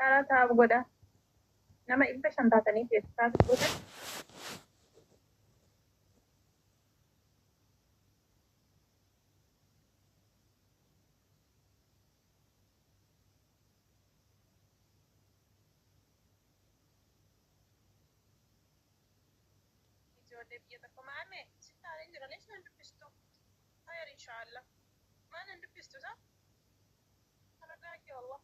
Karaa taa'u godha. Nama 500 taatanii keessaa godha. Ijoollee biyya tokko maame sitaalee jira lees nan dubbistu. Hayar inshaallah. Maan nan dubbistu sa? Karagaa kee wallah.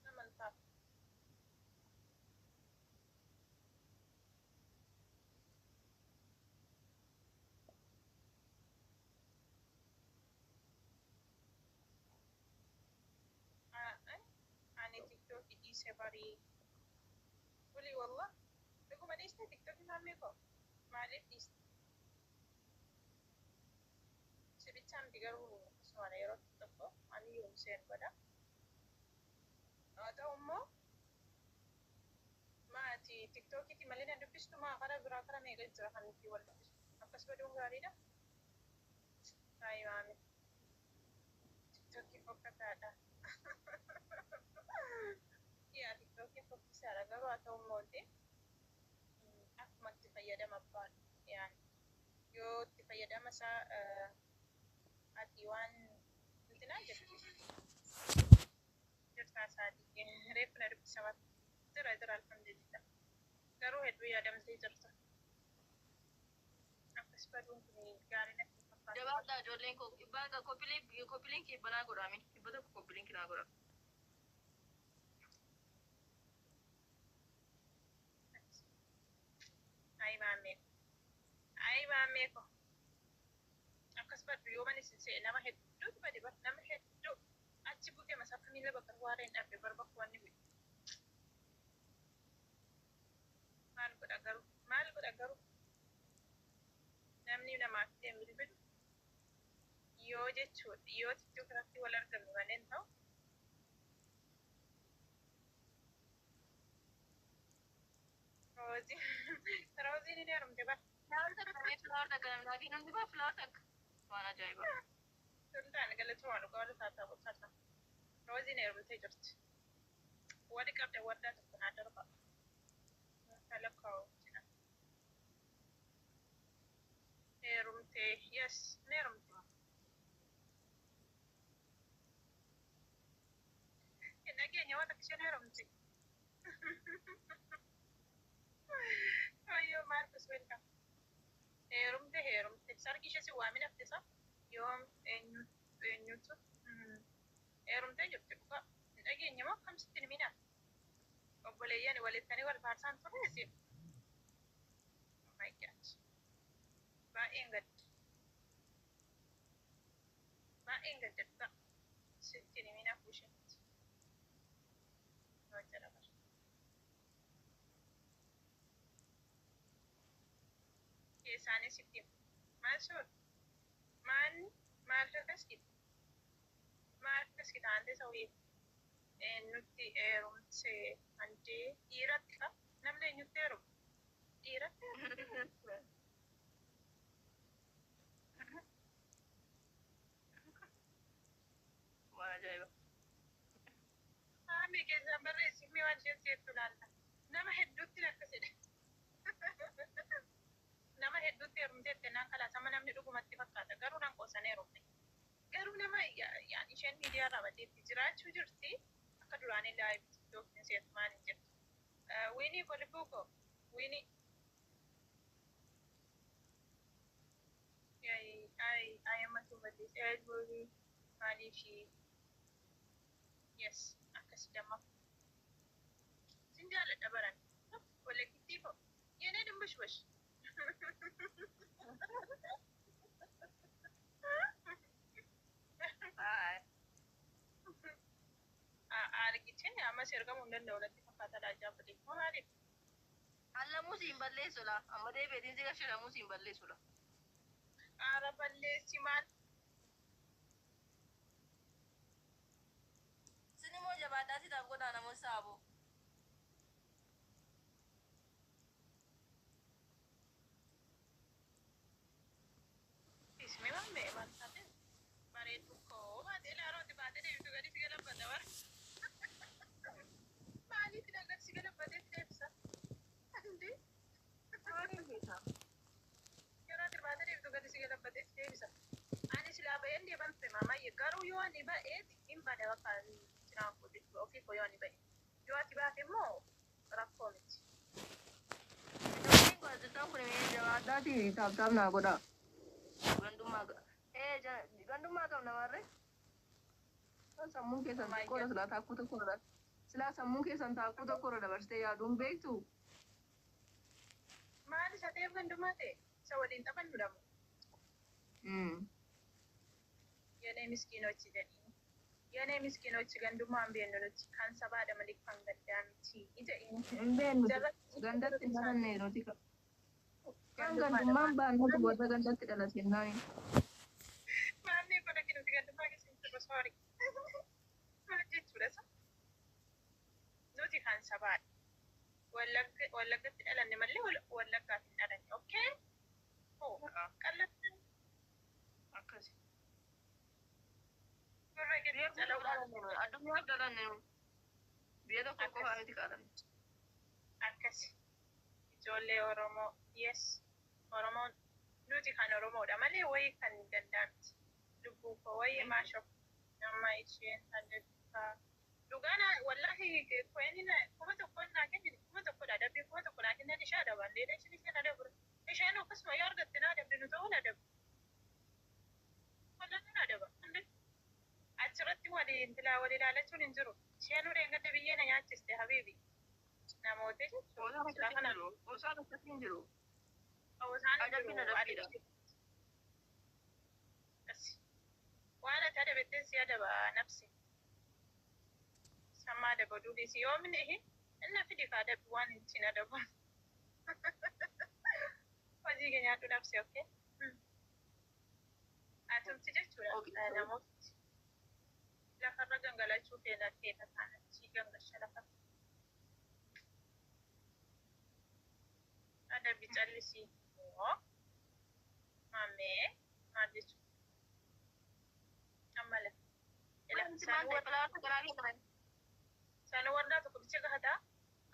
Naman ta'a. Ani TikTok dhiisee barii. Wali wallah. Dhuguma dhiiste TikTok naannoo koo. Maaliif dhiiste? Sibichaan digaruu osoo yeroo tokko ani yoomseen godha. Haa ta'u immoo maati TikTokitti malee nan dubbistu maa karaa biraa karaa meeqa jira kan nuti wal dubbistu. Akkas godhuun gaariidha. Hayi maami. TikTokii fokkataadha. Yaa TikTokii fokkisaadha garuu haa ta'u immoo akkuma itti fayyadama abbaan yaani yoo itti fayyadama isaa ati waan intinaa jirtaa isaatii reeffa na dubbisamaa jira alhamdulillah garuu hedduu yaadamtee jirta akkas baduun kun gaarii natti fakkaata. Jabaadhaa ijoolleen koo bakka koppiliin kibbanaa godhame kibba tokko koppiliin kinaa godhame. Ayi maamee ko akkas baddu yoo man isin se'e nama hedduutu bade bar nama hedduu achi buutee masakka miila bakka waareen dhabde bar bakka wanni bu'e. Maal godha garuu namni namaaf deemu bilbilu yoo jechuudha yoo TikTok irratti wal argamu malee ta'u. Roziin ni heerumte bar. Filaawar takka namni laakiin hundi baa filaawar takka waan ajaa'ibaa. Sultaan galatuma dhugaa wal isaa ta'u tasa. Roziin heerumtee jirti. Wali qabde waddaa tokko naa darba. Kalakkaa'u jira. Heerumtee yes ni heerumte. Hin dhageenya waan akka isheen heerumte. Ayyoo Marcus welcome. Heerumte sarki ishee si waamin haftisa yoo eenyutu heerumtee jirti dhugaa hin dhageenye moo akkamitti hin mina obboleeyyan walittanii wal faarsaan turre si. Oh my god. Baay'een gadda dhugaa sitti hin mina fuushetti. Yoo jedhama. Isaanii sitti maal soor maal kaskita ante sawii nutti heerumse ante dhiiratti ka namni eenyutti heerumu dhiiratti waan ajaa'iba. Haami keessaan barreessimee waan isheen seettu laalla nama hedduutti akkasidha. Nama hedduutti heerumtee naan kalaasama namni dhugumatti fakkaata garuu nan qoosan heerumte garuu nama yaan isheen miidiyaa irraa badeetti jiraachuu jirti akka duraanii laayif TikTokiin seetu maal hin jirtu. Winii Kolibuuko Winii ayyamatu baddeesee ayyaboolii maaliifii yes akkas damma sin jaaladha baran wallakittii ko yeenee dumbashbash. Argitin amma ergamuu hin danda'u natti fakkaata ajaa'iba moo maaliif? Allamuu siin balleessudha. Amma deebiitiin si gashadhamuu siin balleessudha. Aara balleessi maal? Sin immoo jabaadhaa sitaaf godhaa namoota saaboo. Ismi maal mee maal taate? Bareedu koo baatee laarooti baatee deebitu gadi si galabbata Indi bantu mama garuu yoo ani ba'eeti hin bada bakka jiraan koo jechuudha ofii koo yoo ani ba'e yoo ati baate immoo rakkoo miti. Namni gaazexaan kun jabaadhaati taaptaap naa godha. Gandummaa gandummaa qab namarree. Sammuun keessan tokkodha silaa taakkuu tokkodha. Silaa sammuun keessan taakkuu tokkodha dabarsitee yaaduun beektu. Maal isa ta'eef gandummaa ta'e isa waliin taphannu dhabu. የኔ ምስኪኖች ደኒ የኔ ምስኪኖች ገንዱማን ቤኑት ካንሰባ ደመሊክ ፈንገዳምቲ ይደኝ ቤኑ ገንደት እንደነ ነው ቲካ ገንዱማን ባንቱ ወደ ገንደት ደለሲናኒ ማን ይቆደኪ ነው ገንዱማ ከሲንት ሶሪ ማለት ይችላል ኖቲ ካንሰባ ወለገ ደለነ መለ ወለጋ ደለነ ኦኬ ኦ ቀለት አከሲ addunyaa dalanne biyya tokko qofa miti qaadame akkasi ijoollee oromoo yes oromoon nuti kan oromoodha malee wayii kan danda'amti lubbuu koo wayii maashoo amma isheen handafaa dhugaana wallahi koyenina kuma tokko naa kennin kuma tokkodha dabbii kuma tokko naa kennan ishee adaban leela isheen isheen adabure isheen akkasuma yoo argatte naa dabbi nu ta'uu adabu wallan adaba achirratti waliin filaa walii ilaalachuun hin jiru. Isheen ureen gadda biyyee na nyaachiste habiibi. Namoota jechuudha. Osaan akkasii hin jiru. Osaan hin jiru. Waan ati adabettee si adaba nafsi. Sammaa adaba duudhisi yoomni inni fidi ka adabi waan hin adabu. Hojii keenyaatu nafsi okkee. Atumti jechuudha namoota. lafarra gangalachuu feenattee tasaanachii gangasha lafa adabi callisii moo mammee maal jechuudha ammala sana warraa tokko bicha gahataa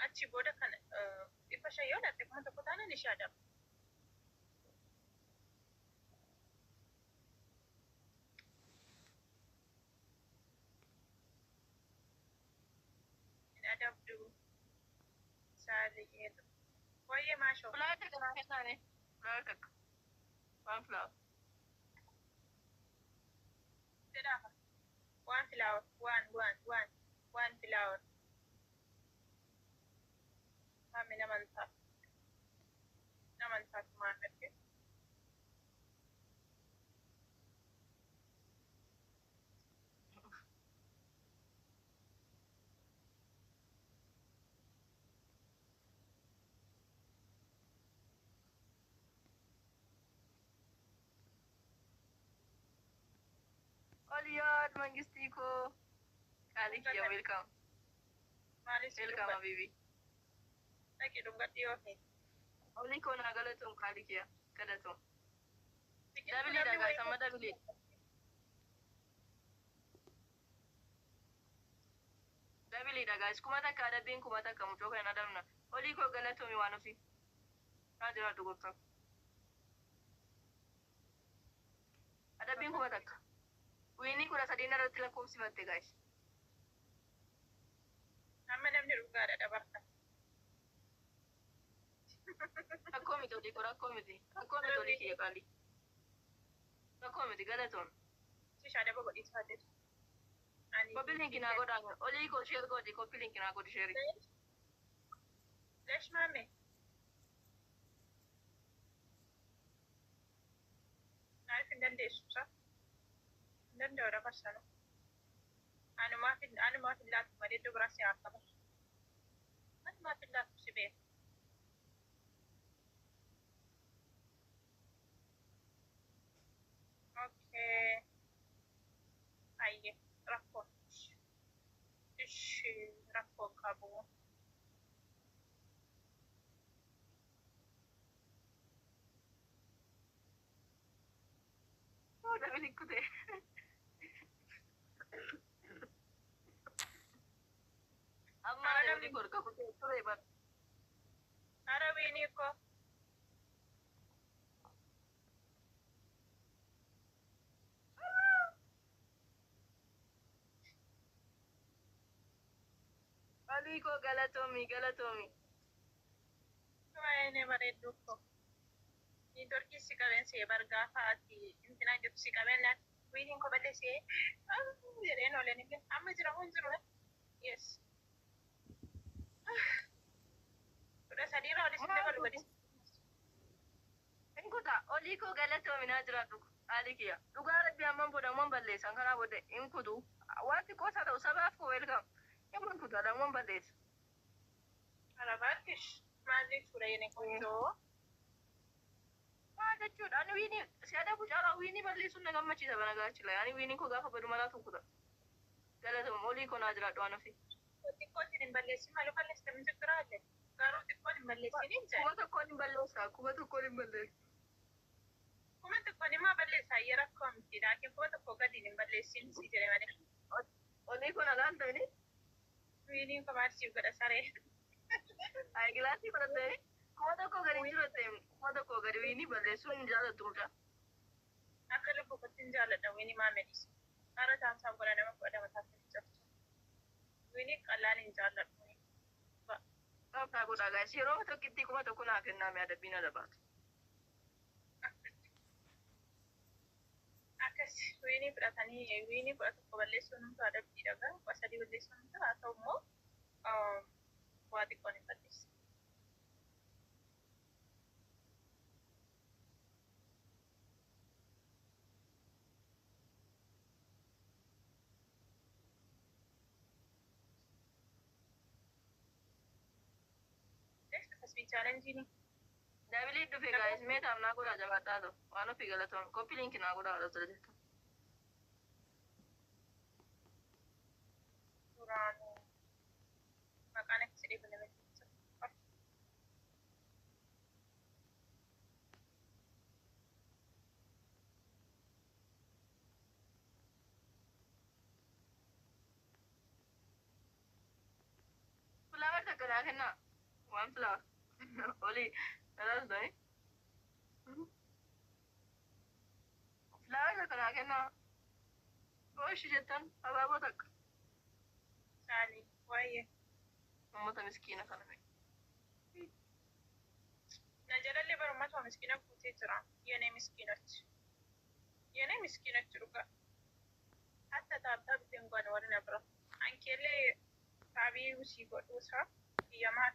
achi booda kan ifa shayyoo dhatte kuma tokko taana ni shaadama adabdu saaliyeetu waye maasho fulaata kana kennaane fulaata waan filaawa sedaafa waan filaawa waan filaawa mami namantaa maafette Oliyat mangistiko kali kia welcome welcome habibi lagi dungati yohe oliko na galatum kali kia kadatum dabili daga sama dabili daga kumata kada bin kumata kamutoka na damna oliko galatum wanufi najira dugurta ada bin kumata Wini kura sadina roti la kumsi batte guys. Amma namni dhugaadha dabarta. Akkoo miti olii kura akkoo miti olii kiyya qaali. Akkoo miti galatoon. Shishaa daba godhiis faateetu. Koppii linki naa godhaa olii koo sheer godhi koppii linki naa godhi sheeri. Leesh maame. Naaf hin dandeessu saa. Danda'u dabarsanu. Anumaaf hin laatu malee iddoo biraa si haa qaban. Anumaaf hin laatu si beeku. Okay. Ayyee rakkoo. Ishi rakkoo qabu. Dabili kutee. Amma dabili korka kutee ture bar. Arabiini ko. Aliko galatomi. Wayne bareedduu ko. Niitorkii si qabeen see bargaa fa'aati. Intinaa jirtu si qabeen laan. Wiiniin ko balleessee. Jedheen ooleen illee. Amma jira mun jiru. Yes. Kudha sadii irraa olis illee barbaadees. Inkuta Aliko galatomi naa jira dhugu. Alikiya. Dhugaa rabbi amman boodamman balleessan kanaa booda inkutu. Wanti qosa ta'u sabaaf ko welkam. Yamman kuta damman balleessa. Alabaattish. Maal jechuudha yene kunjoo. Maal jechuudha ani wiinii siyaada bucaalaa wiinii balleessuun na gammachiisa bana gaachila. Ani wiinii koo gaafa badu malaa tokkodha. Galatoom Aliko naa jira dhu'aan ofi. Xiqqootiin hin balleessin malu balleessite min jiraalle. Garuu xiqqoon hin balleessin hin jedhe. Kuma tokkoon hin balleessa. Kuma tokkoon hin balleessa. Kuma tokkoon himaa balleessaa yeroo akkoo miti laakiin kuma tokko gadiin hin balleessin si jedhe malee. Aliko nagaan ta'ini. Wiiniin ko maarsiif godha saree. Ay gilaasii fudhattee kuma tokko gadi jiratte kuma tokko gadi wiinii balleessuun hin jaalattu mucaa. Akka lubbuu kotti hin jaalladha wiinii maamedis. Haara taamsaa godha nama godha mataa kan jirtu. Wiinii qallaan hin jaalladhu. Qaabtaa godhaa gaas yeroo tokkitti kuma tokko naa kennaame adabbiin adabaatu. Akkas wiinii fudhatanii wiinii kudha tokko balleessuun humna adabbiidha garuu kudha sadii balleessuun humna haa ta'u immoo waa xiqqoon hin balleessu. Challenge Dabili dhufe gaas mee taam naa godhaa jabaadhaa ta'u waan ofii galatoon koppii linkii naa godhaa haala ture jettu. Suuraan maqaan akka sidhee kun namatti ibsa. Fulaa takka naa kennaa waan fulaa. Oli, alas dai. Flaaga kana kenna. Oshi jettan abaaboo takka. Saani waa'ee. Uummata miskiina kana mee. Na jalallee barummatuma miskiina guutee jira. Yenee miskiinatti. Yenee miskiinatti dhuga. Hatta taabtaa biteen goone warri na bira. Ankeellee taabii usii godhuusaa biyyamaa.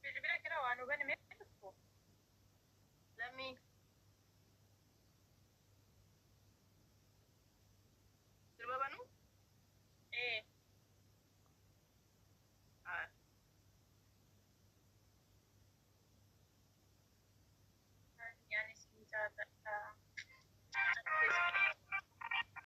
Bilbila kira waan hubanne mee dhufu? Lammii